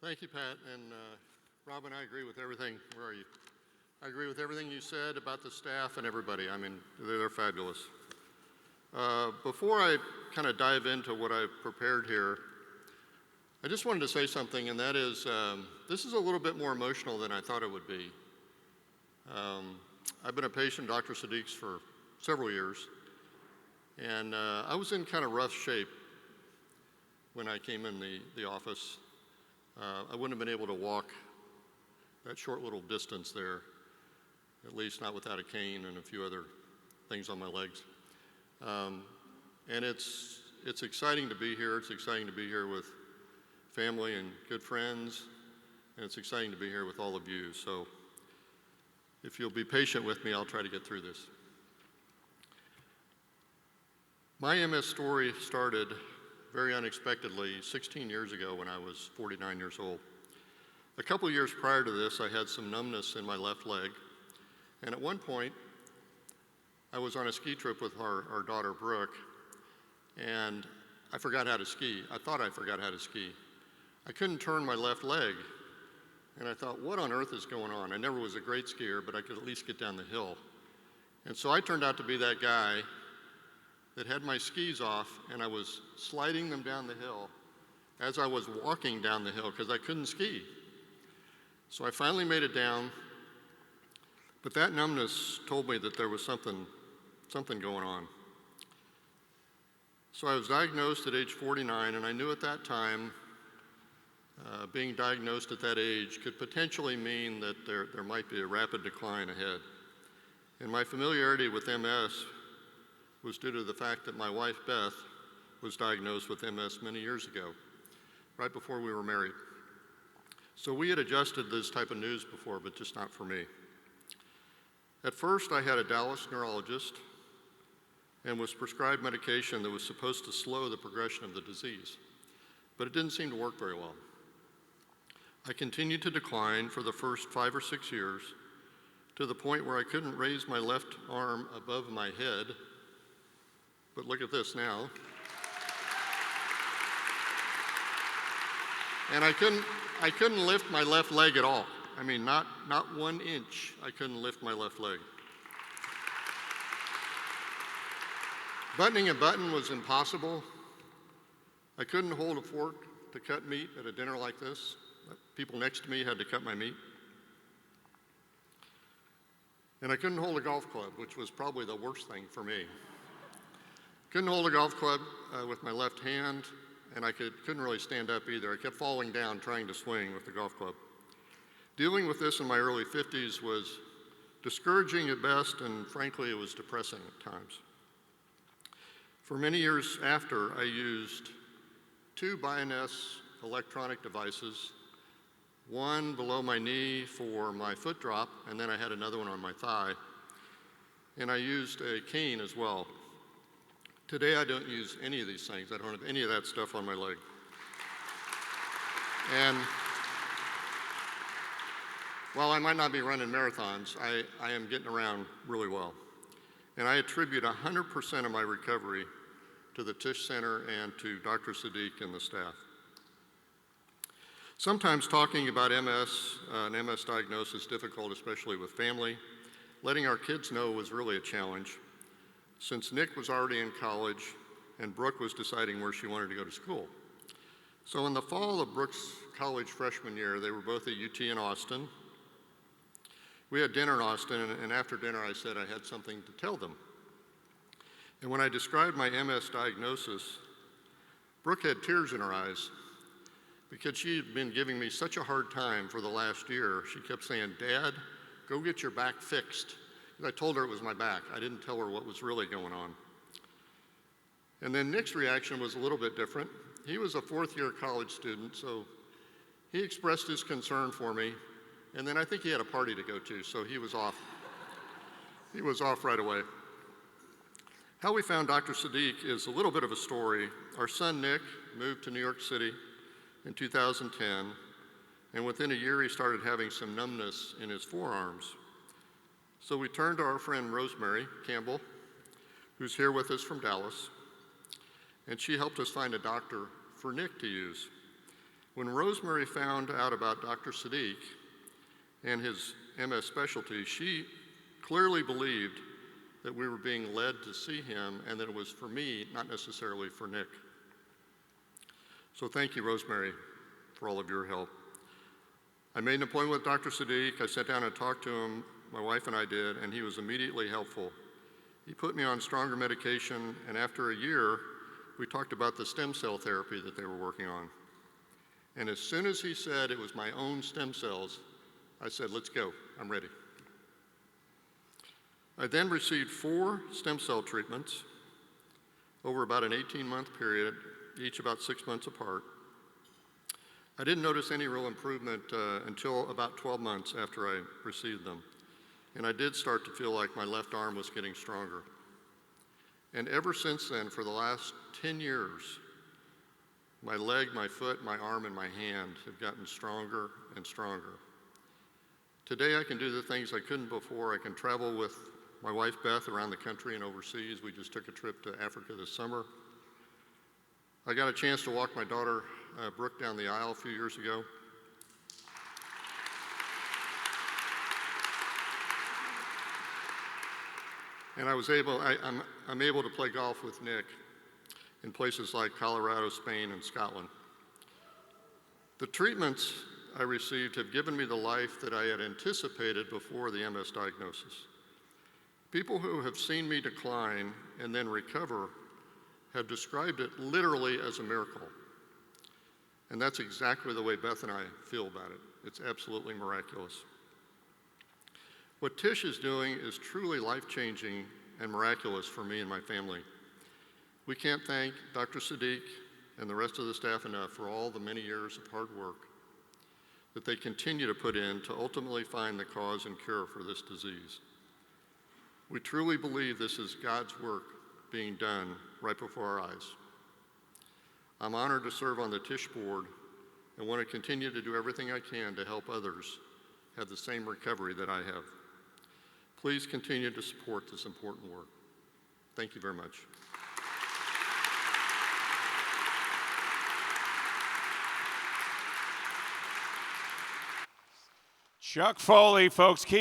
Thank you, Pat. And Robin, I agree with everything. Where are you? I agree with everything you said about the staff and everybody. I mean, they're fabulous. Before I kind of dive into what I've prepared here, I just wanted to say something, and that is, this is a little bit more emotional than I thought it would be. I've been a patient of Dr. Sadiq's for several years, and I was in kind of rough shape when I came in the office. I wouldn't have been able to walk that short little distance there, at least not without a cane and a few other things on my legs. And it's exciting to be here. It's exciting to be here with family and good friends, and it's exciting to be here with all of you. So if you'll be patient with me, I'll try to get through this. My MS story started very unexpectedly 16 years ago when I was 49 years old. A couple of years prior to this, I had some numbness in my left leg, and at one point, I was on a ski trip with our daughter, Brooke, and I forgot how to ski. I thought I forgot how to ski. I couldn't turn my left leg, and I thought, what on earth is going on? I never was a great skier, but I could at least get down the hill. And so I turned out to be that guy that had my skis off, and I was sliding them down the hill as I was walking down the hill because I couldn't ski. So I finally made it down, but that numbness told me that there was something going on. So I was diagnosed at age 49, and I knew at that time being diagnosed at that age could potentially mean that there might be a rapid decline ahead. And my familiarity with MS was due to the fact that my wife, Beth, was diagnosed with MS many years ago, right before we were married. So we had adjusted this type of news before, but just not for me. At first, I had a Dallas neurologist and was prescribed medication that was supposed to slow the progression of the disease, but it didn't seem to work very well. I continued to decline for the first 5 or 6 years to the point where I couldn't raise my left arm above my head. But look at this now. And I couldn't lift my left leg at all. I mean, not 1 inch, I couldn't lift my left leg. Buttoning a button was impossible. I couldn't hold a fork to cut meat at a dinner like this. People next to me had to cut my meat. And I couldn't hold a golf club, which was probably the worst thing for me. Couldn't hold a golf club with my left hand, and I couldn't really stand up either. I kept falling down trying to swing with the golf club. Dealing with this in my early 50s was discouraging at best, and frankly, it was depressing at times. For many years after, I used 2 Bioness electronic devices, one below my knee for my foot drop, and then I had another one on my thigh. And I used a cane as well. Today, I don't use any of these things. I don't have any of that stuff on my leg. And while I might not be running marathons, I am getting around really well. And I attribute 100% of my recovery to the Tisch Center and to Dr. Sadiq and the staff. Sometimes talking about MS, an MS diagnosis is difficult, especially with family. Letting our kids know was really a challenge, since Nick was already in college and Brooke was deciding where she wanted to go to school. So in the fall of Brooke's college freshman year, they were both at UT in Austin. We had dinner in Austin, and after dinner I said I had something to tell them. And when I described my MS diagnosis, Brooke had tears in her eyes because she had been giving me such a hard time for the last year. She kept saying, "Dad, go get your back fixed." I told her it was my back. I didn't tell her what was really going on. And then Nick's reaction was a little bit different. He was a 4th-year college student, so he expressed his concern for me, and then I think he had a party to go to, so he was off. He was off right away. How we found Dr. Sadiq is a little bit of a story. Our son Nick moved to New York City in 2010, and within a year he started having some numbness in his forearms. So we turned to our friend Rosemary Campbell, who's here with us from Dallas, and she helped us find a doctor for Nick to use. When Rosemary found out about Dr. Sadiq and his MS specialty, she clearly believed that we were being led to see him and that it was for me, not necessarily for Nick. So thank you, Rosemary, for all of your help. I made an appointment with Dr. Sadiq. I sat down and talked to him, my wife and I did, and he was immediately helpful. He put me on stronger medication, and after a year, we talked about the stem cell therapy that they were working on. And as soon as he said it was my own stem cells, I said, let's go, I'm ready. I then received 4 stem cell treatments over about an 18-month period, each about 6 months apart. I didn't notice any real improvement until about 12 months after I received them. And I did start to feel like my left arm was getting stronger. And ever since then, for the last 10 years, my leg, my foot, my arm, and my hand have gotten stronger and stronger. Today I can do the things I couldn't before. I can travel with my wife Beth around the country and overseas. We just took a trip to Africa this summer. I got a chance to walk my daughter Brooke down the aisle a few years ago. And I'm able to play golf with Nick in places like Colorado, Spain, and Scotland. The treatments I received have given me the life that I had anticipated before the MS diagnosis. People who have seen me decline and then recover have described it literally as a miracle. And that's exactly the way Beth and I feel about it. It's absolutely miraculous. What Tish is doing is truly life-changing and miraculous for me and my family. We can't thank Dr. Sadiq and the rest of the staff enough for all the many years of hard work that they continue to put in to ultimately find the cause and cure for this disease. We truly believe this is God's work being done right before our eyes. I'm honored to serve on the Tish board and want to continue to do everything I can to help others have the same recovery that I have. Please continue to support this important work. Thank you very much. Chuck Foley, folks, keep